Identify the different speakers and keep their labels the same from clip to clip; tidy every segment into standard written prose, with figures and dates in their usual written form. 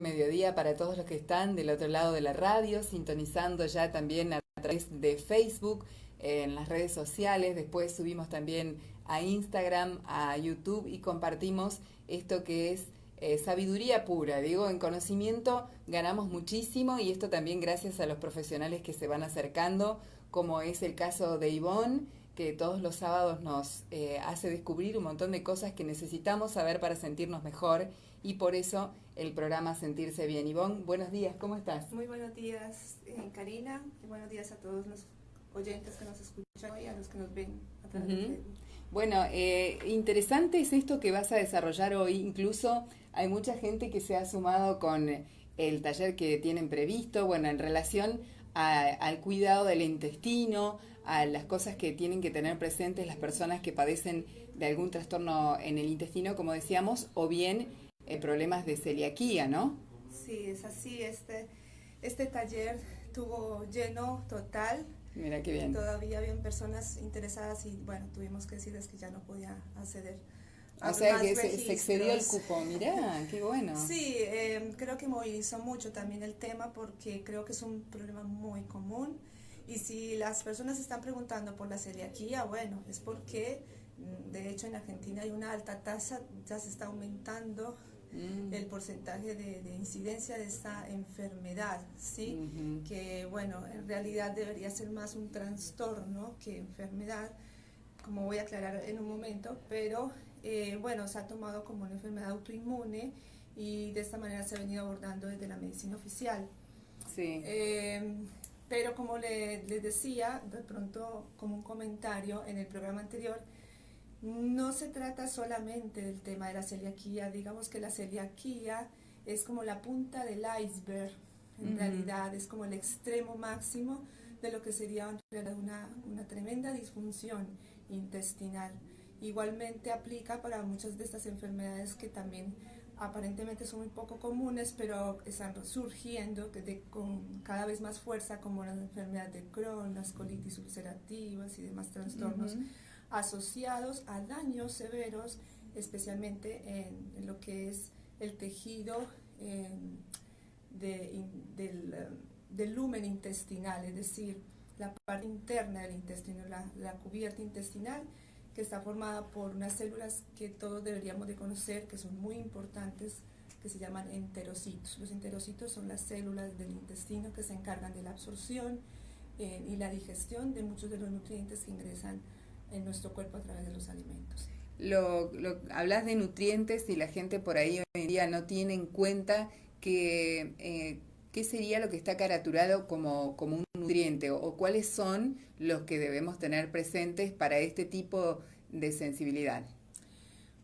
Speaker 1: Mediodía para todos los que están del otro lado de la radio, sintonizando ya también a través de Facebook, en las redes sociales. Después subimos también a Instagram, a YouTube y compartimos esto que es sabiduría pura. Digo, en conocimiento ganamos muchísimo y esto también gracias a los profesionales que se van acercando, como es el caso de Ivonne, que todos los sábados nos hace descubrir un montón de cosas que necesitamos saber para sentirnos mejor, y por eso el programa Sentirse Bien. Ivonne, buenos días, ¿cómo estás?
Speaker 2: Muy buenos días, Karina, y buenos días a todos los oyentes que nos escuchan y a los que nos ven a través de Facebook.
Speaker 1: Bueno, interesante es esto que vas a desarrollar hoy. Incluso hay mucha gente que se ha sumado con el taller que tienen previsto, bueno, en relación al cuidado del intestino, a las cosas que tienen que tener presentes las personas que padecen de algún trastorno en el intestino, como decíamos, o bien problemas de celiaquía, ¿no?
Speaker 2: Sí, es así. Este taller tuvo lleno total.
Speaker 1: Mira qué bien.
Speaker 2: Todavía habían personas interesadas y bueno, tuvimos que decirles que ya no podía acceder a
Speaker 1: O sea
Speaker 2: más
Speaker 1: que se
Speaker 2: registros.
Speaker 1: excedió el cupo, mirá, qué bueno.
Speaker 2: Sí, creo que movilizó mucho también el tema porque creo que es un problema muy común. Y si las personas están preguntando por la celiaquía, bueno, es porque de hecho en Argentina hay una alta tasa, ya se está aumentando el porcentaje de incidencia de esta enfermedad, ¿sí? Que bueno, en realidad debería ser más un trastorno que enfermedad, como voy a aclarar en un momento, pero bueno, se ha tomado como una enfermedad autoinmune y de esta manera se ha venido abordando desde la medicina oficial.
Speaker 1: Sí.
Speaker 2: Pero como les decía, de pronto como un comentario en el programa anterior, no se trata solamente del tema de la celiaquía. Digamos que la celiaquía es como la punta del iceberg, en realidad es como el extremo máximo de lo que sería una tremenda disfunción intestinal. Igualmente aplica para muchas de estas enfermedades que también aparentemente son muy poco comunes, pero están surgiendo con cada vez más fuerza, como la enfermedad de Crohn, las colitis ulcerativas y demás trastornos asociados a daños severos, especialmente en lo que es el tejido del lumen intestinal, es decir, la parte interna del intestino, la cubierta intestinal, que está formada por unas células que todos deberíamos de conocer, que son muy importantes, que se llaman enterocitos. Los enterocitos son las células del intestino que se encargan de la absorción y la digestión de muchos de los nutrientes que ingresan en nuestro cuerpo a través de los alimentos.
Speaker 1: Hablas de nutrientes y la gente por ahí hoy en día no tiene en cuenta que qué sería lo que está caraturado como un nutriente o cuáles son los que debemos tener presentes para este tipo de sensibilidad.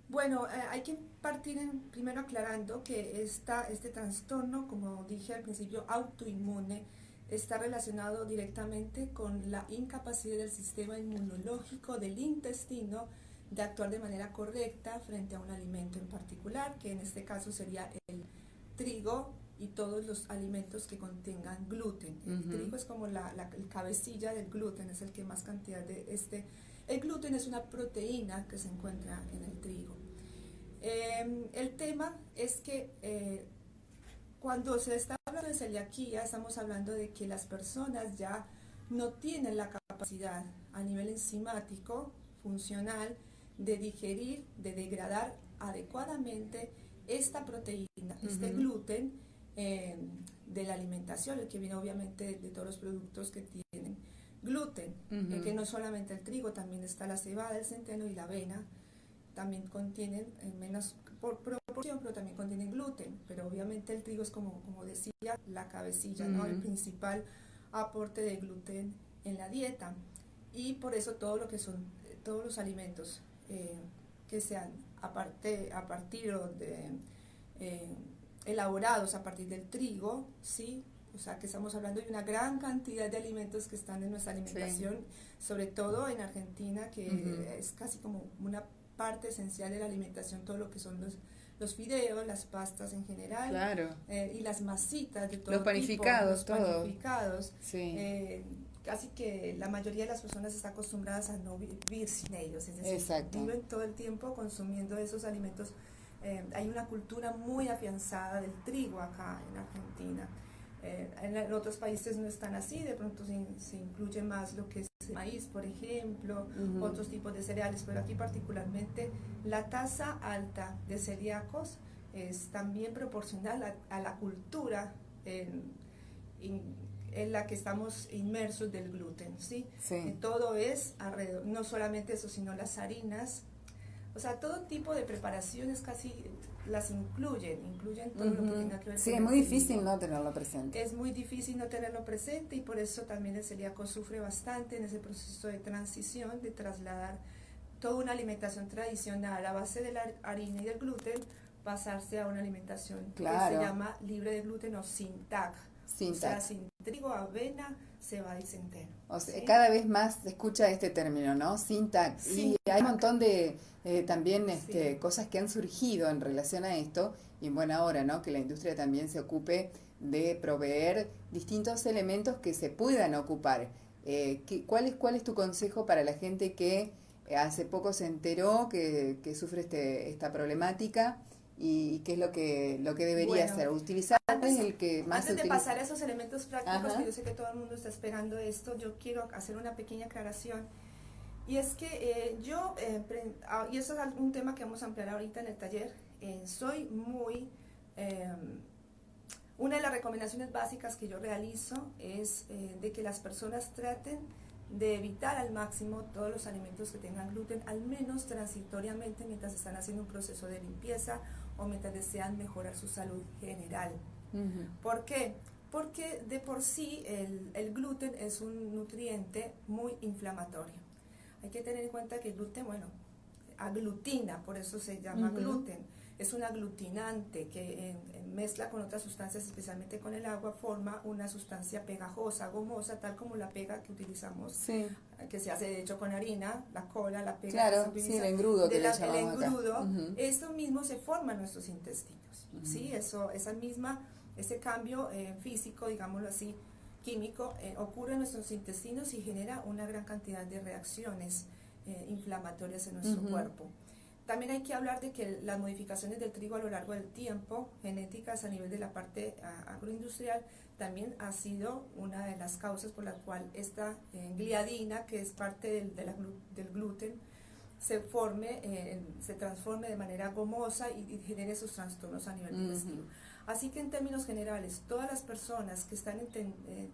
Speaker 2: Bueno, hay que partir primero aclarando que este trastorno, como dije al principio, autoinmune, está relacionado directamente con la incapacidad del sistema inmunológico del intestino de actuar de manera correcta frente a un alimento en particular, que en este caso sería el trigo y todos los alimentos que contengan gluten. El trigo es como la cabecilla del gluten, es el que más cantidad de El gluten es una proteína que se encuentra en el trigo. El tema es que cuando se está hablando de celiaquía, estamos hablando de que las personas ya no tienen la capacidad a nivel enzimático, funcional, de digerir, de degradar adecuadamente esta proteína, este gluten de la alimentación, el que viene obviamente de todos los productos que tienen gluten, que no solamente el trigo, también está la cebada, el centeno y la avena, también contienen menos por proporción, pero también contienen gluten, pero obviamente el trigo es como decía, la cabecilla, ¿no? El principal aporte de gluten en la dieta, y por eso todo lo que son todos los alimentos que sean a partir de elaborados a partir del trigo, ¿sí? O sea que estamos hablando de una gran cantidad de alimentos que están en nuestra alimentación, sobre todo en Argentina, que es casi como una parte esencial de la alimentación, todo lo que son los fideos, las pastas en general,
Speaker 1: claro.
Speaker 2: Y las masitas de todo
Speaker 1: los panificados,
Speaker 2: tipo, los panificados,
Speaker 1: sí.
Speaker 2: Casi que la mayoría de las personas está acostumbradas a no vivir sin ellos, es decir,
Speaker 1: exacto.
Speaker 2: viven todo el tiempo consumiendo esos alimentos hay una cultura muy afianzada del trigo acá en Argentina. En otros países no es tan así, de pronto se incluye más lo que es el maíz, por ejemplo, otros tipos de cereales, pero aquí particularmente la tasa alta de celíacos es también proporcional a la cultura en la que estamos inmersos del gluten, ¿sí?
Speaker 1: Sí.
Speaker 2: Todo es alrededor, no solamente eso, sino las harinas, o sea, todo tipo de preparaciones casi las incluyen todo lo que tenga que ver
Speaker 1: sí,
Speaker 2: con
Speaker 1: es muy difícil no tenerlo presente.
Speaker 2: Es muy difícil no tenerlo presente y por eso también el celíaco sufre bastante en ese proceso de transición, de trasladar toda una alimentación tradicional a base de la harina y del gluten, pasarse a una alimentación que se llama libre de gluten o sin TAC. O sea, sin trigo, avena, cebada y centeno.
Speaker 1: O sea, ¿sí? Cada vez más se escucha este término, ¿no? Sin TAC. Y hay un montón de también cosas que han surgido en relación a esto, y en buena hora, ¿no? Que la industria también se ocupe de proveer distintos elementos que se puedan ocupar. ¿Cuál es tu consejo para la gente que hace poco se enteró que sufre esta problemática? ¿Y qué es lo que debería hacer? Utilizar el que más
Speaker 2: antes de pasar a esos elementos prácticos, que yo sé que todo el mundo está esperando esto, yo quiero hacer una pequeña aclaración. Y es que y eso es un tema que vamos a ampliar ahorita en el taller, soy muy... una de las recomendaciones básicas que yo realizo es de que las personas traten de evitar al máximo todos los alimentos que tengan gluten, al menos transitoriamente mientras están haciendo un proceso de limpieza o mientras desean mejorar su salud general. ¿Por qué? Porque de por sí el gluten es un nutriente muy inflamatorio. Hay que tener en cuenta que el gluten, aglutina, por eso se llama gluten. Es un aglutinante que mezcla con otras sustancias, especialmente con el agua, forma una sustancia pegajosa, gomosa, tal como la pega que utilizamos, que se hace de hecho con harina, la cola, la pega.
Speaker 1: Claro, que se utiliza, el engrudo que le llamamos
Speaker 2: el engrudo,
Speaker 1: acá.
Speaker 2: Esto mismo se forma en nuestros intestinos, ¿sí? Ese cambio físico, digámoslo así, químico, ocurre en nuestros intestinos y genera una gran cantidad de reacciones inflamatorias en nuestro cuerpo. También hay que hablar de que las modificaciones del trigo a lo largo del tiempo, genéticas a nivel de la parte agroindustrial, también ha sido una de las causas por la cual esta gliadina, que es parte del gluten, se transforme de manera gomosa y genere esos trastornos a nivel digestivo. Así que en términos generales, todas las personas que están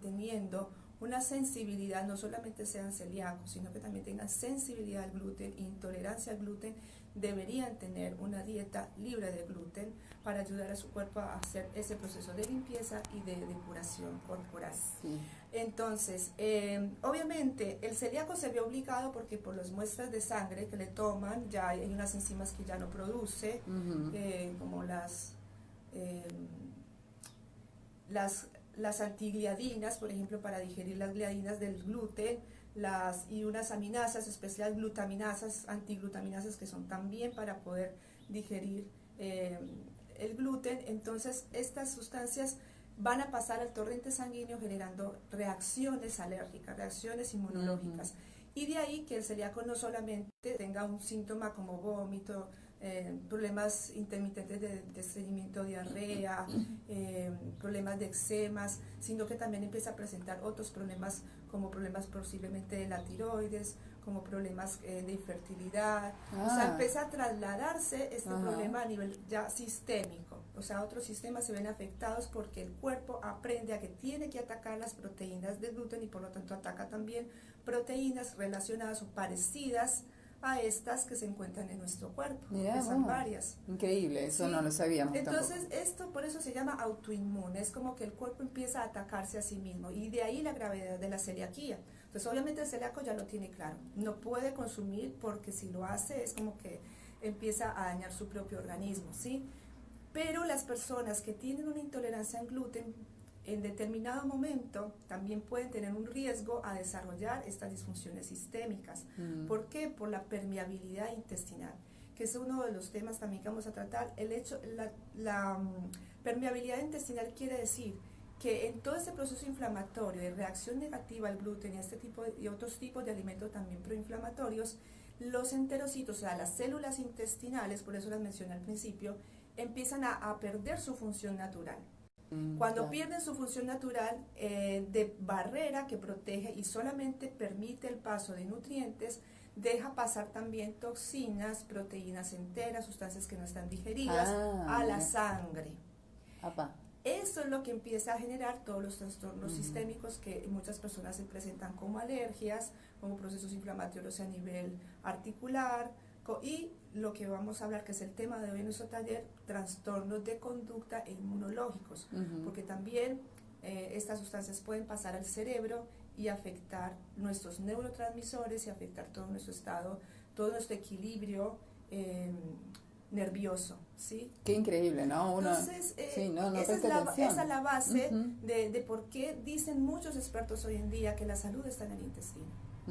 Speaker 2: teniendo una sensibilidad, no solamente sean celíacos, sino que también tengan sensibilidad al gluten, intolerancia al gluten, deberían tener una dieta libre de gluten para ayudar a su cuerpo a hacer ese proceso de limpieza y de depuración corporal. Entonces, obviamente, el celíaco se ve obligado porque por las muestras de sangre que le toman, ya hay unas enzimas que ya no produce, como las antigliadinas, por ejemplo, para digerir las gliadinas del gluten, y unas aminasas, especial glutaminasas, antiglutaminasas, que son también para poder digerir el gluten. Entonces, estas sustancias van a pasar al torrente sanguíneo generando reacciones alérgicas, reacciones inmunológicas. Y de ahí que el celíaco no solamente tenga un síntoma como vómito, problemas intermitentes de estreñimiento, diarrea, problemas de eczemas, sino que también empieza a presentar otros problemas como problemas posiblemente de la tiroides, como problemas de infertilidad. O sea, empieza a trasladarse este problema a nivel ya sistémico. O sea, otros sistemas se ven afectados porque el cuerpo aprende a que tiene que atacar las proteínas del gluten y por lo tanto ataca también proteínas relacionadas o parecidas a estas que se encuentran en nuestro cuerpo, que son varias.
Speaker 1: Increíble, eso no lo sabíamos.
Speaker 2: Entonces, esto por eso se llama autoinmune, es como que el cuerpo empieza a atacarse a sí mismo, y de ahí la gravedad de la celiaquía. Entonces, obviamente el celíaco ya lo tiene claro, no puede consumir porque si lo hace es como que empieza a dañar su propio organismo, ¿sí? Pero las personas que tienen una intolerancia al gluten, en determinado momento también pueden tener un riesgo a desarrollar estas disfunciones sistémicas. ¿Por qué? Por la permeabilidad intestinal, que es uno de los temas también que vamos a tratar. La permeabilidad intestinal quiere decir que en todo este proceso inflamatorio de reacción negativa al gluten y otros tipos de alimentos también proinflamatorios, los enterocitos, o sea, las células intestinales, por eso las mencioné al principio, empiezan a perder su función natural. Cuando pierden su función natural de barrera que protege y solamente permite el paso de nutrientes, deja pasar también toxinas, proteínas enteras, sustancias que no están digeridas a la sangre.
Speaker 1: Apa.
Speaker 2: Eso es lo que empieza a generar todos los trastornos sistémicos que muchas personas se presentan como alergias, como procesos inflamatorios a nivel articular, y lo que vamos a hablar, que es el tema de hoy en nuestro taller, trastornos de conducta e inmunológicos, porque también estas sustancias pueden pasar al cerebro y afectar nuestros neurotransmisores y afectar todo nuestro estado, todo nuestro equilibrio nervioso, ¿sí?
Speaker 1: Qué increíble, ¿no?
Speaker 2: Entonces, esa es la base de por qué dicen muchos expertos hoy en día que la salud está en el intestino,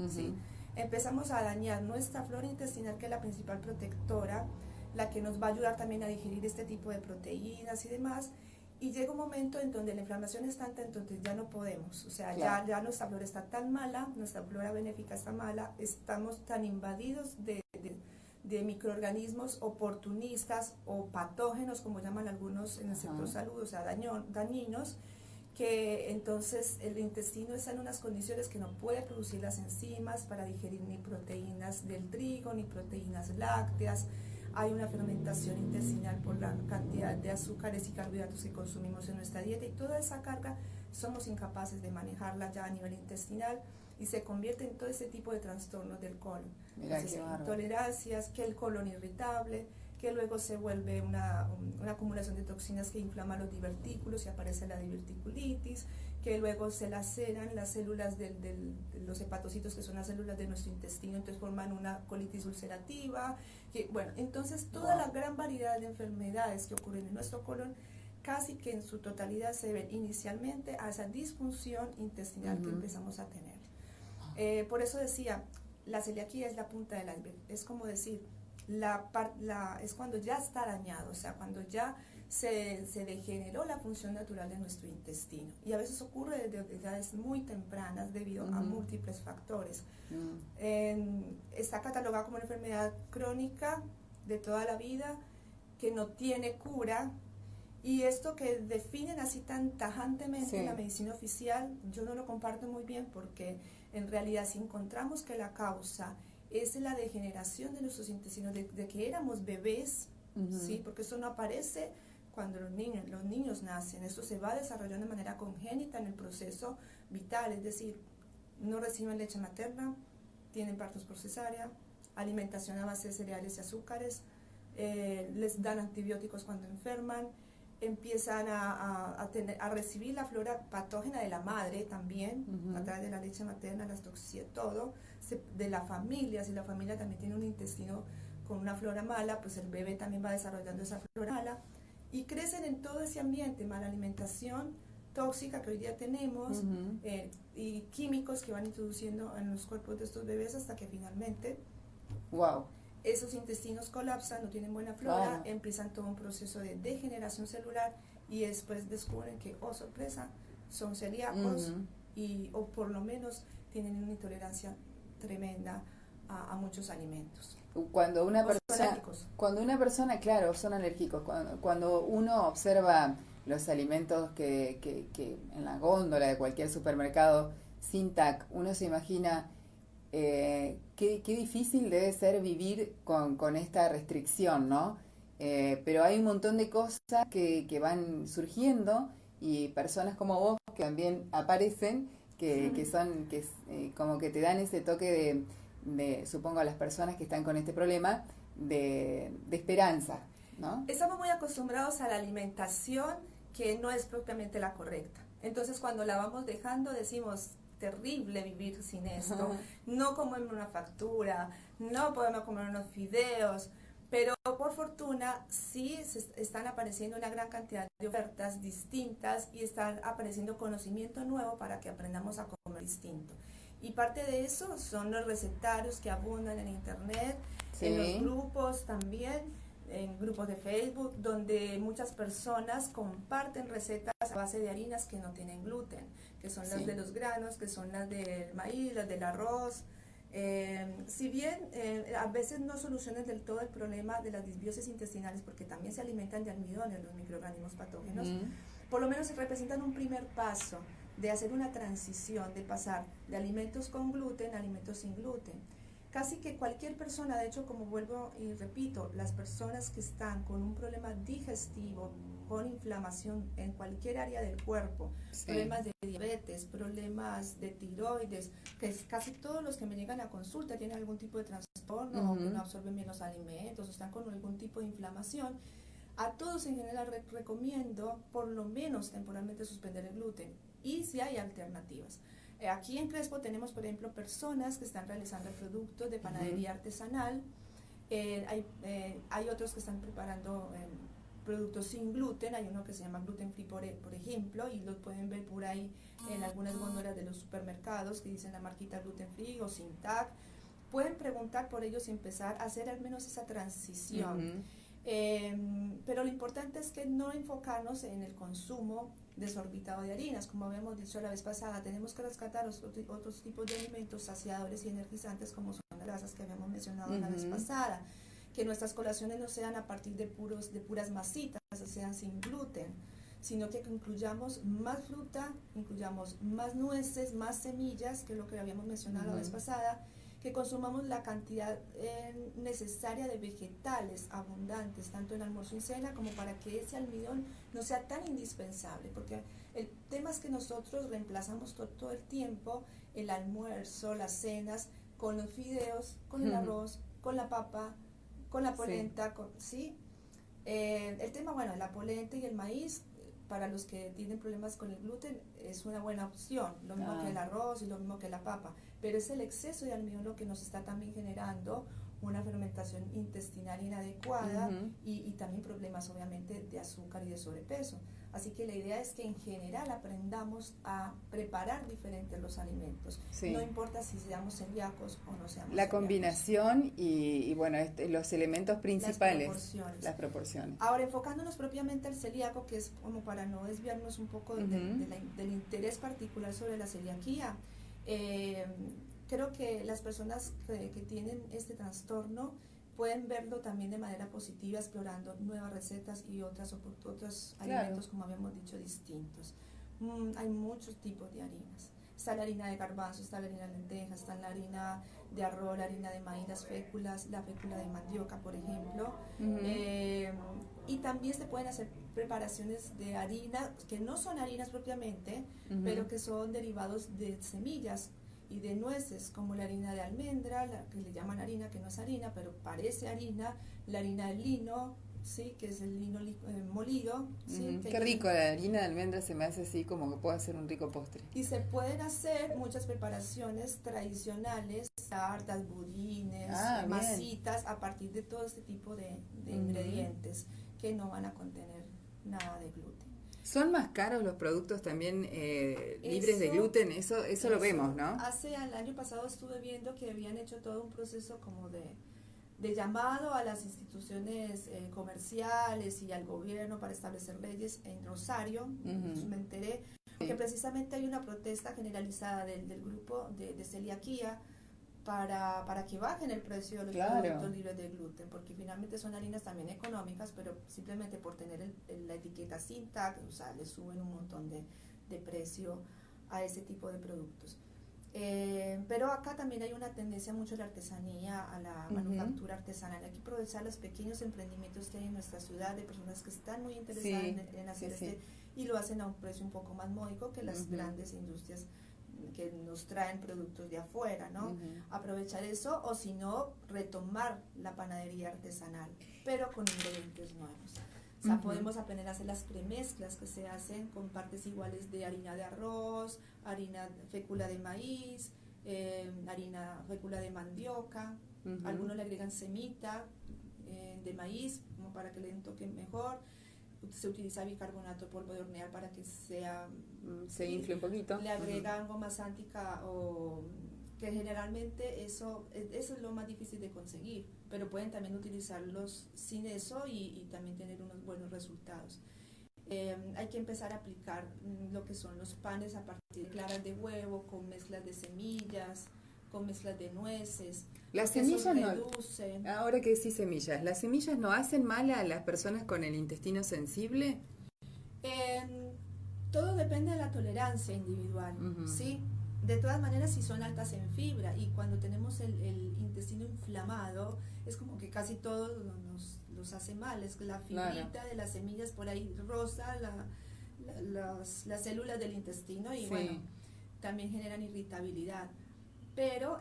Speaker 2: ¿sí? Empezamos a dañar nuestra flora intestinal, que es la principal protectora, la que nos va a ayudar también a digerir este tipo de proteínas y demás, y llega un momento en donde la inflamación es tanta, entonces ya no podemos, o sea, claro, ya nuestra flora está tan mala, nuestra flora benéfica está mala, estamos tan invadidos de microorganismos oportunistas o patógenos, como llaman algunos en el sector salud, o sea, dañinos, que entonces el intestino está en unas condiciones que no puede producir las enzimas para digerir ni proteínas del trigo, ni proteínas lácteas. Hay una fermentación intestinal por la cantidad de azúcares y carbohidratos que consumimos en nuestra dieta, y toda esa carga somos incapaces de manejarla ya a nivel intestinal, y se convierte en todo ese tipo de trastornos del colon. Entonces, intolerancias, que el colon irritable, que luego se vuelve una acumulación de toxinas que inflama los divertículos y aparece la diverticulitis, que luego se laceran las células de los hepatocitos, que son las células de nuestro intestino, entonces forman una colitis ulcerativa, bueno, entonces toda la gran variedad de enfermedades que ocurren en nuestro colon, casi que en su totalidad se ven inicialmente a esa disfunción intestinal que empezamos a tener. Por eso decía, la celiaquía es la punta del iceberg, es como decir, es cuando ya está dañado, o sea, cuando ya se degeneró la función natural de nuestro intestino, y a veces ocurre desde edades muy tempranas debido a múltiples factores. Está catalogada como una enfermedad crónica de toda la vida, que no tiene cura, y esto que definen así tan tajantemente en la medicina oficial, yo no lo comparto muy bien, porque en realidad si encontramos que la causa es la degeneración de nuestros intestinos, de que éramos bebés, ¿sí? Porque eso no aparece cuando los niños nacen, esto se va desarrollando de manera congénita en el proceso vital, es decir, no reciben leche materna, tienen partos por cesárea, alimentación a base de cereales y azúcares, les dan antibióticos cuando enferman, empiezan a recibir la flora patógena de la madre también, a través de la leche materna, las toxinas, todo, de la familia. Si la familia también tiene un intestino con una flora mala, pues el bebé también va desarrollando esa flora mala, y crecen en todo ese ambiente, mala alimentación tóxica que hoy día tenemos, y químicos que van introduciendo en los cuerpos de estos bebés, hasta que finalmente esos intestinos colapsan, no tienen buena flora, empiezan todo un proceso de degeneración celular, y después descubren que, oh sorpresa, son celíacos, o por lo menos tienen una intolerancia tremenda a muchos alimentos.
Speaker 1: Cuando una persona, claro, son alérgicos. Cuando uno observa los alimentos que en la góndola de cualquier supermercado sin TAC, uno se imagina qué difícil debe ser vivir con esta restricción, ¿no? Pero hay un montón de cosas que van surgiendo, y personas como vos que también aparecen, que son como que te dan ese toque de, supongo, a las personas que están con este problema, de esperanza, ¿no?
Speaker 2: Estamos muy acostumbrados a la alimentación que no es propiamente la correcta. Entonces, cuando la vamos dejando, decimos, terrible vivir sin esto, no comerme una factura, no podemos comer unos fideos, pero por fortuna sí están apareciendo una gran cantidad de ofertas distintas, y están apareciendo conocimiento nuevo para que aprendamos a comer distinto. Y parte de eso son los recetarios que abundan en internet, en los grupos también, en grupos de Facebook, donde muchas personas comparten recetas a base de harinas que no tienen gluten, que son las de los granos, que son las del maíz, las del arroz, Si bien a veces no solucionan del todo el problema de las disbiosis intestinales, porque también se alimentan de almidón en los microorganismos patógenos, por lo menos representan un primer paso de hacer una transición, de pasar de alimentos con gluten a alimentos sin gluten. Casi que cualquier persona, de hecho, como vuelvo y repito, las personas que están con un problema digestivo, con inflamación en cualquier área del cuerpo, problemas de diabetes, problemas de tiroides, que es casi todos los que me llegan a consulta tienen algún tipo de trastorno, o que no absorben bien los alimentos, o están con algún tipo de inflamación. A todos en general recomiendo por lo menos temporalmente suspender el gluten, y si hay alternativas. Aquí en Crespo tenemos, por ejemplo, personas que están realizando productos de panadería artesanal. Hay otros que están preparando productos sin gluten. Hay uno que se llama Gluten Free, por ejemplo, y lo pueden ver por ahí en algunas góndolas de los supermercados que dicen la marquita Gluten Free o sin tag. Pueden preguntar por ellos y empezar a hacer al menos esa transición. Pero lo importante es que no enfocarnos en el consumo desorbitado de harinas. Como habíamos dicho la vez pasada, tenemos que rescatar otros tipos de alimentos saciadores y energizantes, como son las grasas que habíamos mencionado la vez pasada, que nuestras colaciones no sean a partir de puras masitas, sean sin gluten, sino que incluyamos más fruta, incluyamos más nueces, más semillas, que es lo que habíamos mencionado la vez pasada, que consumamos la cantidad necesaria de vegetales abundantes, tanto en almuerzo y cena, como para que ese almidón no sea tan indispensable, porque el tema es que nosotros reemplazamos todo el tiempo el almuerzo, las cenas, con los fideos, con el arroz, con la papa, con la polenta, ¿sí? El tema, bueno, la polenta y el maíz, para los que tienen problemas con el gluten, es una buena opción, lo mismo que el arroz y lo mismo que la papa, pero es el exceso de almidón lo que nos está también generando una fermentación intestinal inadecuada y también problemas obviamente de azúcar y de sobrepeso. Así que la idea es que en general aprendamos a preparar diferentes los alimentos. No importa si seamos celíacos o no seamos celíacos.
Speaker 1: La combinación y bueno, los elementos principales. Las proporciones.
Speaker 2: Ahora, enfocándonos propiamente al celíaco, que es como para no desviarnos un poco del interés particular sobre la celiaquía, creo que las personas que tienen este trastorno pueden verlo también de manera positiva, explorando nuevas recetas y otros alimentos, como habíamos dicho, distintos. Hay muchos tipos de harinas. Está la harina de garbanzo, está la harina de lentejas, está la harina de arroz, la harina de maíz, las féculas, la fécula de mandioca, por ejemplo. Y también se pueden hacer preparaciones de harina, que no son harinas propiamente, pero que son derivados de semillas y de nueces, como la harina de almendra, la que le llaman harina, que no es harina, pero parece harina, la harina de lino, ¿sí? Que es el lino molido. ¿Sí?
Speaker 1: Qué rico, la harina de almendra se me hace así como que puedo hacer un rico postre.
Speaker 2: Y se pueden hacer muchas preparaciones tradicionales, tartas, budines, masitas, a partir de todo este tipo de ingredientes que no van a contener nada de gluten.
Speaker 1: ¿Son más caros los productos también libres de gluten? Eso lo vemos, ¿no?
Speaker 2: El año pasado estuve viendo que habían hecho todo un proceso como de llamado a las instituciones comerciales y al gobierno para establecer leyes en Rosario. Me enteré que precisamente hay una protesta generalizada del grupo de celiaquía para que bajen el precio de los productos libres de gluten, porque finalmente son harinas también económicas, pero simplemente por tener la etiqueta sin tag, o sea, le suben un montón de precio a ese tipo de productos. Pero acá también hay una tendencia mucho a la artesanía, a la manufactura artesanal. Hay que aprovechar los pequeños emprendimientos que hay en nuestra ciudad de personas que están muy interesadas en hacer y lo hacen a un precio un poco más módico que las grandes industrias que nos traen productos de afuera, ¿no? Aprovechar eso, o si no, retomar la panadería artesanal, pero con ingredientes nuevos. O sea, podemos aprender a hacer las premezclas que se hacen con partes iguales de harina de arroz, harina fécula de maíz, harina fécula de mandioca. Algunos le agregan semita de maíz como para que le den un toque mejor. Se utiliza bicarbonato, polvo de hornear, para que
Speaker 1: se infle un poquito.
Speaker 2: Le agregan goma sántica, o que generalmente eso es lo más difícil de conseguir, pero pueden también utilizarlos sin eso y también tener unos buenos resultados. Hay que empezar a aplicar lo que son los panes a partir de claras de huevo con mezclas de semillas, con mezclas de nueces.
Speaker 1: Las
Speaker 2: porque eso
Speaker 1: semillas
Speaker 2: reduce.
Speaker 1: ahora que decís semillas, ¿las semillas no hacen mal a las personas con el intestino sensible?
Speaker 2: Todo depende de la tolerancia individual, ¿sí? De todas maneras, si son altas en fibra y cuando tenemos el intestino inflamado, es como que casi todo los hace mal. Es la fibrita de las semillas por ahí rosa las células del intestino y bueno, también generan irritabilidad. Pero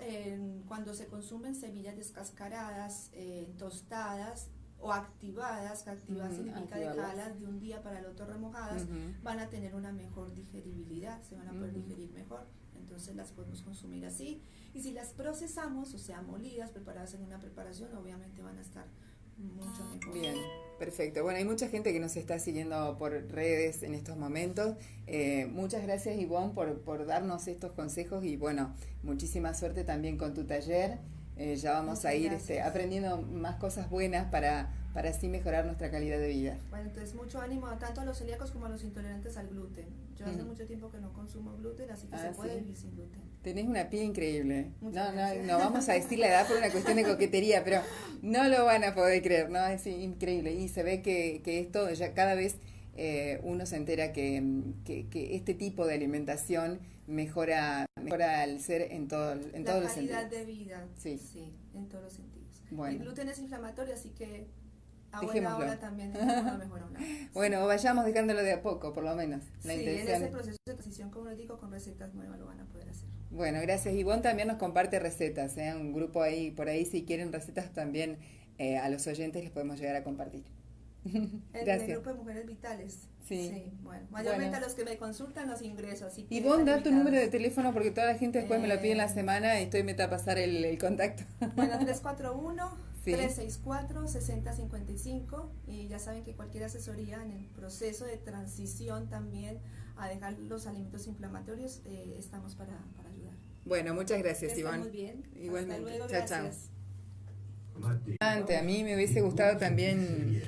Speaker 2: cuando se consumen semillas descascaradas, tostadas o activadas, que activadas significa dejarlas de un día para el otro remojadas, van a tener una mejor digeribilidad, se van a poder digerir mejor. Entonces las podemos consumir así. Y si las procesamos, o sea, molidas, preparadas en una preparación, obviamente van a estar mucho mejor.
Speaker 1: Bien, perfecto. Bueno, hay mucha gente que nos está siguiendo por redes en estos momentos. Muchas gracias, Ivonne, por darnos estos consejos y bueno, muchísima suerte también con tu taller. Ya vamos a ir aprendiendo más cosas buenas para así mejorar nuestra calidad de vida.
Speaker 2: Bueno, entonces mucho ánimo tanto a los celíacos como a los intolerantes al gluten. Yo hace mucho tiempo que no consumo gluten, así que se puede vivir sin gluten.
Speaker 1: Tenés una piel increíble. No vamos a decir la edad por una cuestión de coquetería, pero no lo van a poder creer, ¿no? Es increíble. Y se ve que esto ya cada vez uno se entera que este tipo de alimentación mejora al ser en todos los sentidos.
Speaker 2: La calidad de vida, sí, en todos los sentidos.
Speaker 1: Bueno.
Speaker 2: El gluten es inflamatorio, así que a buena hora también lo mejor una.
Speaker 1: Bueno, vayamos dejándolo de a poco, por lo menos. La intención.
Speaker 2: En ese proceso de transición, como les digo, con recetas nuevas lo van a poder hacer.
Speaker 1: Bueno, gracias. Ivonne también nos comparte recetas, un grupo ahí, por ahí, si quieren recetas también a los oyentes les podemos llegar a compartir.
Speaker 2: Gracias. El grupo de Mujeres Vitales. Sí. Bueno, mayormente a los que me consultan los ingresos. Así que
Speaker 1: Ivonne, da tu número de teléfono porque toda la gente después me lo pide en la semana y estoy meta a pasar el contacto.
Speaker 2: Bueno, 341-364-6055 y ya saben que cualquier asesoría en el proceso de transición también a dejar los alimentos inflamatorios, estamos para ayudar.
Speaker 1: Bueno, muchas gracias, Ivonne.
Speaker 2: Muy bien.
Speaker 1: Igualmente.
Speaker 2: Hasta luego,
Speaker 1: chao,
Speaker 2: gracias.
Speaker 1: chao. A mí me hubiese gustado también